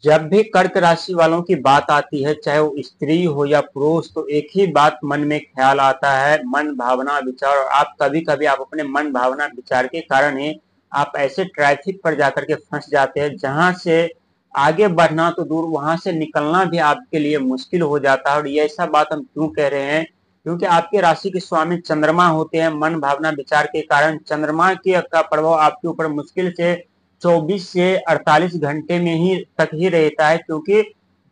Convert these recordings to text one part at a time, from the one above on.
जब भी कर्क राशि वालों की बात आती है, चाहे वो स्त्री हो या पुरुष, तो एक ही बात मन में ख्याल आता है, मन भावना विचार। और आप कभी कभी आप अपने मन भावना विचार के कारण ही आप ऐसे ट्रैफिक पर जाकर के फंस जाते हैं जहां से आगे बढ़ना तो दूर, वहां से निकलना भी आपके लिए मुश्किल हो जाता है। और ये ऐसा बात हम क्यों कह रहे हैं, क्योंकि आपके राशि के स्वामी चंद्रमा होते हैं। मन भावना विचार के कारण चंद्रमा की का प्रभाव आपके ऊपर मुश्किल से 24 से 48 घंटे में ही तक ही रहता है, क्योंकि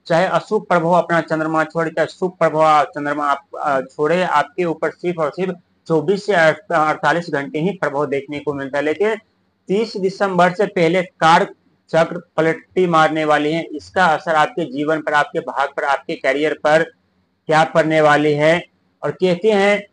चाहे अशुभ प्रभाव अपना चंद्रमा छोड़े, चाहे शुभ प्रभाव चंद्रमा आप छोड़े, आपके ऊपर सिर्फ और सिर्फ 24 से 48 घंटे ही प्रभाव देखने को मिलता है। लेकिन 30 दिसंबर से पहले कार चक्र पलटी मारने वाली है। इसका असर आपके जीवन पर, आपके भाग पर, आपके करियर पर क्या पड़ने वाली है। और कहते हैं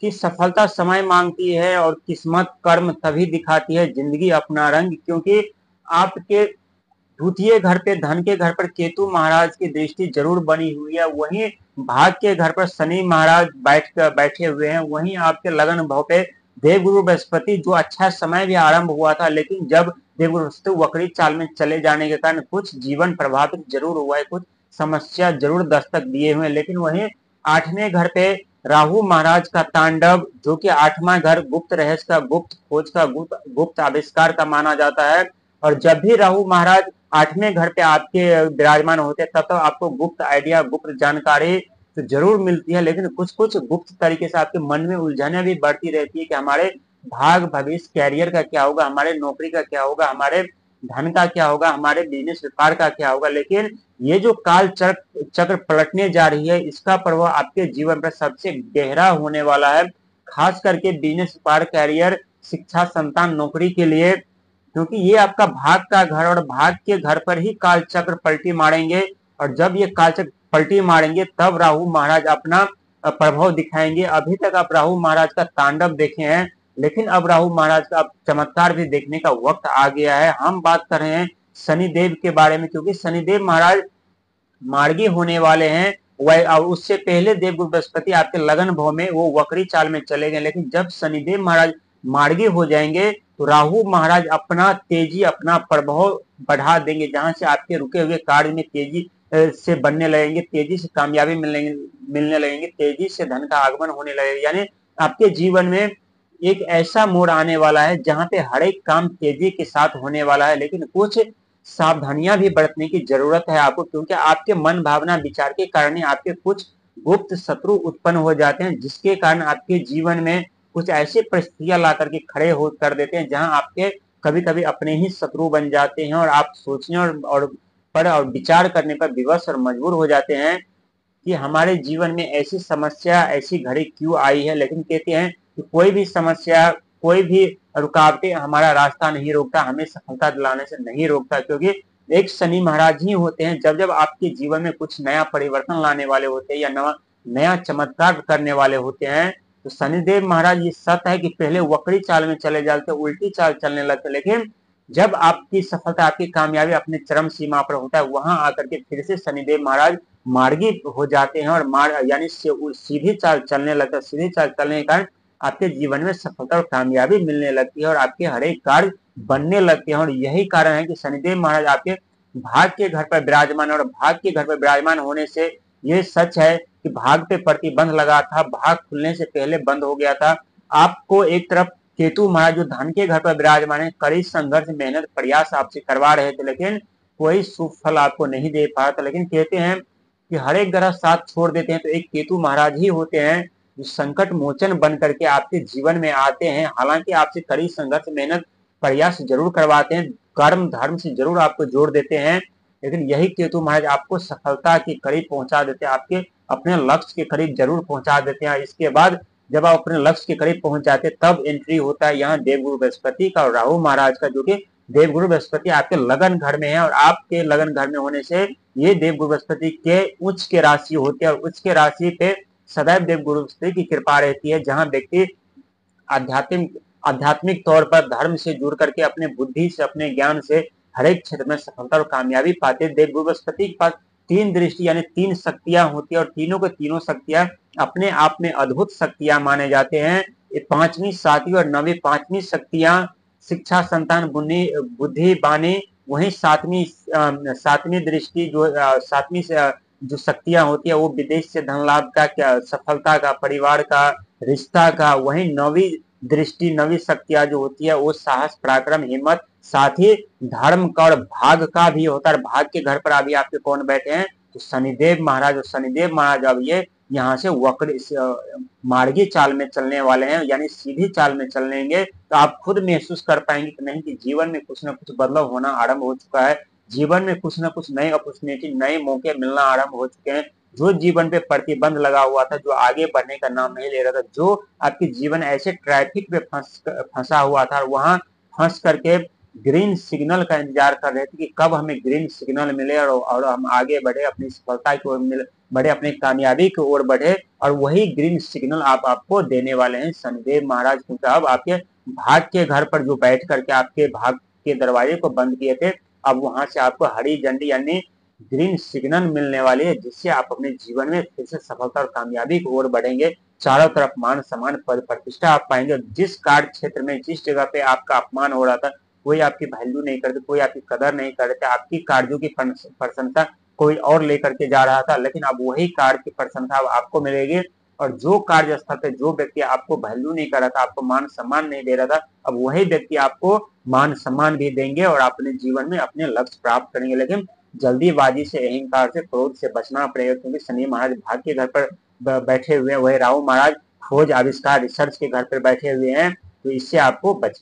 कि सफलता समय मांगती है और किस्मत कर्म तभी दिखाती है जिंदगी अपना रंग। क्योंकि आपके द्वितीय घर पे, धन के घर पर केतु महाराज की दृष्टि जरूर बनी हुई है, वहीं भाग के घर पर शनि महाराज बैठे हुए हैं, वहीं आपके लगन भाव पे देवगुरु बृहस्पति, जो अच्छा समय भी आरंभ हुआ था, लेकिन जब देवगुरु बृहस्पति वक्री चाल में चले जाने के कारण कुछ जीवन प्रभावित जरूर हुआ है, कुछ समस्या जरूर दस्तक दिए हुए। लेकिन वहीं 8वें घर पे राहु महाराज का तांडव, जो कि 8वां घर गुप्त रहस्य का, गुप्त खोज का, गुप्त आविष्कार का माना जाता है। और जब भी राहु महाराज 8वें घर पे आपके विराजमान होते हैं, तब तो आपको गुप्त आइडिया, गुप्त जानकारी तो जरूर मिलती है, लेकिन कुछ कुछ गुप्त तरीके से आपके मन में उलझने भी बढ़ती रहती है कि हमारे भाग भविष्य कैरियर का क्या होगा, हमारे नौकरी का क्या होगा, हमारे धन का क्या होगा, हमारे बिजनेस व्यापार का क्या होगा। लेकिन ये जो काल चक्र पलटने जा रही है, इसका प्रभाव आपके जीवन पर सबसे गहरा होने वाला है, खास करके बिजनेस व्यापार कैरियर शिक्षा संतान नौकरी के लिए। क्योंकि ये आपका भाग का घर, और भाग के घर पर ही काल चक्र पलटी मारेंगे। और जब ये काल चक्र पलटी मारेंगे तब राहु महाराज अपना प्रभाव दिखाएंगे। अभी तक आप राहु महाराज का तांडव देखे हैं, लेकिन अब राहु महाराज का चमत्कार भी देखने का वक्त आ गया है। हम बात कर रहे हैं शनिदेव के बारे में, क्योंकि शनिदेव महाराज मार्गी होने वाले हैं। वह उससे पहले देवगुरु बृहस्पति आपके लगन भाव में वो वक्री चाल में चले गए, लेकिन जब शनिदेव महाराज मार्गी हो जाएंगे तो राहु महाराज अपना तेजी, अपना प्रभाव बढ़ा देंगे, जहां से आपके रुके हुए कार्य में तेजी से बनने लगेंगे, तेजी से कामयाबी मिलने लगेंगे, तेजी से धन का आगमन होने लगेगा। यानी आपके जीवन में एक ऐसा मोड़ आने वाला है जहां पे हर एक काम तेजी के साथ होने वाला है। लेकिन कुछ सावधानियां भी बरतने की जरूरत है आपको, क्योंकि आपके मन भावना विचार के कारण ही आपके कुछ गुप्त शत्रु उत्पन्न हो जाते हैं, जिसके कारण आपके जीवन में कुछ ऐसी परिस्थितियां ला करके खड़े हो कर देते हैं जहां आपके कभी कभी अपने ही शत्रु बन जाते हैं। और आप सोचने और विचार करने पर विवश और मजबूर हो जाते हैं कि हमारे जीवन में ऐसी समस्या, ऐसी घड़ी क्यों आई है। लेकिन कहते हैं कि कोई भी समस्या, कोई भी रुकावटें हमारा रास्ता नहीं रोकता, हमें सफलता दिलाने से नहीं रोकता, क्योंकि एक शनि महाराज ही होते हैं जब जब आपके जीवन में कुछ नया परिवर्तन लाने वाले होते हैं या नया चमत्कार करने वाले होते हैं। तो शनिदेव महाराज ये सत्य है कि पहले वक्री चाल में चले जाते, उल्टी चाल चलने लगते, लेकिन जब आपकी सफलता, आपकी कामयाबी अपने चरम सीमा पर होता है, वहां आकर के फिर से शनिदेव महाराज मार्गी हो जाते हैं और यानी सीधी चाल चलने लगता है। सीधी चाल चलने के कारण आपके जीवन में सफलता और कामयाबी मिलने लगती है और आपके हर एक कार्य बनने लगते हैं। और यही कारण है कि शनिदेव महाराज आपके भाग के घर पर विराजमान, और भाग के घर पर विराजमान होने से ये सच है कि भाग पे प्रतिबंध लगा था, भाग खुलने से पहले बंद हो गया था। आपको एक तरफ केतु महाराज जो धन के घर पर विराजमान है, कड़ी संघर्ष मेहनत प्रयास आपसे करवा रहे थे, लेकिन कोई शुभ फल आपको नहीं दे पा रहा था। लेकिन कहते हैं कि हर एक ग्रह साथ छोड़ देते हैं तो एक केतु महाराज ही होते हैं जो संकट मोचन बन करके आपके जीवन में आते हैं। हालांकि आपसे कड़ी संघर्ष मेहनत प्रयास जरूर करवाते हैं, कर्म धर्म से जरूर आपको जोड़ देते हैं, लेकिन यही केतु महाराज आपको सफलता के करीब पहुंचा देते हैं, आपके अपने लक्ष्य के करीब जरूर पहुंचा देते हैं। इसके बाद जब आप अपने लक्ष्य के करीब पहुंच जाते हैं तब एंट्री होता है यहाँ देवगुरु बृहस्पति का और राहु महाराज का, जो कि देवगुरु बृहस्पति आपके लगन घर में है। और आपके लगन घर में होने से ये देवगुरु बृहस्पति के उच्च के राशि होते हैं, और उच्च के राशि पे सदैव देवगुरु बृहस्पति की कृपा रहती है। जहां व्यक्ति आध्यात्मिक आध्यात्मिक तौर पर धर्म से जुड़ करके अपने बुद्धि से, अपने ज्ञान से हर एक क्षेत्र में सफलता और कामयाबी पाते। देवगुरु बृहस्पति के पास तीन दृष्टि यानी तीन शक्तियां होती है, और तीनों के तीनों शक्तियां अपने आप में अद्भुत शक्तियां माने जाते हैं। पांचवी, सातवीं और नवीं, पांचवी शक्तियां शिक्षा संतान बुद्धि बानी वहीं सातवीं दृष्टि जो सातवीं से जो शक्तियां होती है वो विदेश से धन लाभ का, क्या सफलता का, परिवार का, रिश्ता का। वहीं नौवीं दृष्टि, नवीं शक्तियां जो होती है वो साहस, पराक्रम, हिम्मत, साथ ही धर्म का और भाग का भी होता है। भाग के घर पर अभी आपके कौन बैठे हैं, तो शनिदेव महाराज। और शनिदेव महाराज अब ये यहाँ से वक्र मार्गी चाल में चलने वाले हैं, यानी सीधी चाल में चलेंगे। तो आप खुद महसूस कर पाएंगे कि नहीं, कि जीवन में कुछ ना कुछ बदलाव होना आरंभ हो चुका है। जीवन में कुछ ना कुछ नए अपॉर्चुनिटी, नए मौके मिलना आरंभ हो चुके हैं। जो जीवन पे प्रतिबंध लगा हुआ था, जो आगे बढ़ने का नाम नहीं ले रहा था, जो आपके जीवन ऐसे ट्रैफिक पे फंसा हुआ था, वहां फंस करके ग्रीन सिग्नल का इंतजार कर रहे थे कि कब हमें ग्रीन सिग्नल मिले और हम आगे बढ़े, अपनी सफलता की ओर बढ़े, अपनी कामयाबी की ओर बढ़े। और वही ग्रीन सिग्नल आपको देने वाले हैं शनिदेव महाराज, क्योंकि अब आपके भाग के घर पर जो बैठ करके आपके भाग के दरवाजे को बंद किए थे, अब वहां से आपको हरी झंडी यानी ग्रीन सिग्नल मिलने वाली है, जिससे आप अपने जीवन में फिर से सफलता और कामयाबी की ओर बढ़ेंगे। चारों तरफ मान सम्मान, पद प्रतिष्ठा आप पाएंगे। जिस कार्य क्षेत्र में, जिस जगह पे आपका अपमान हो रहा था, कोई आपकी वैल्यू नहीं करते, कोई आपकी कदर नहीं करते, आपकी कार्यों की प्रशंसा कोई और लेकर के जा रहा था, लेकिन अब वही कार्य की प्रशंसा अब आपको मिलेगी। और जो कार्य स्थल पे जो व्यक्ति आपको वैल्यू नहीं कर रहा था, आपको मान सम्मान नहीं दे रहा था, अब वही व्यक्ति आपको मान सम्मान भी देंगे और अपने जीवन में अपने लक्ष्य प्राप्त करेंगे। लेकिन जल्दीबाजी से, अहंकार से, क्रोध से बचना पड़ेगा, क्योंकि शनि महाराज भाग के घर पर बैठे हुए हैं। वही राहु महाराज खोज, आविष्कार, रिसर्च के घर पर बैठे हुए हैं। तो इससे आपको बचना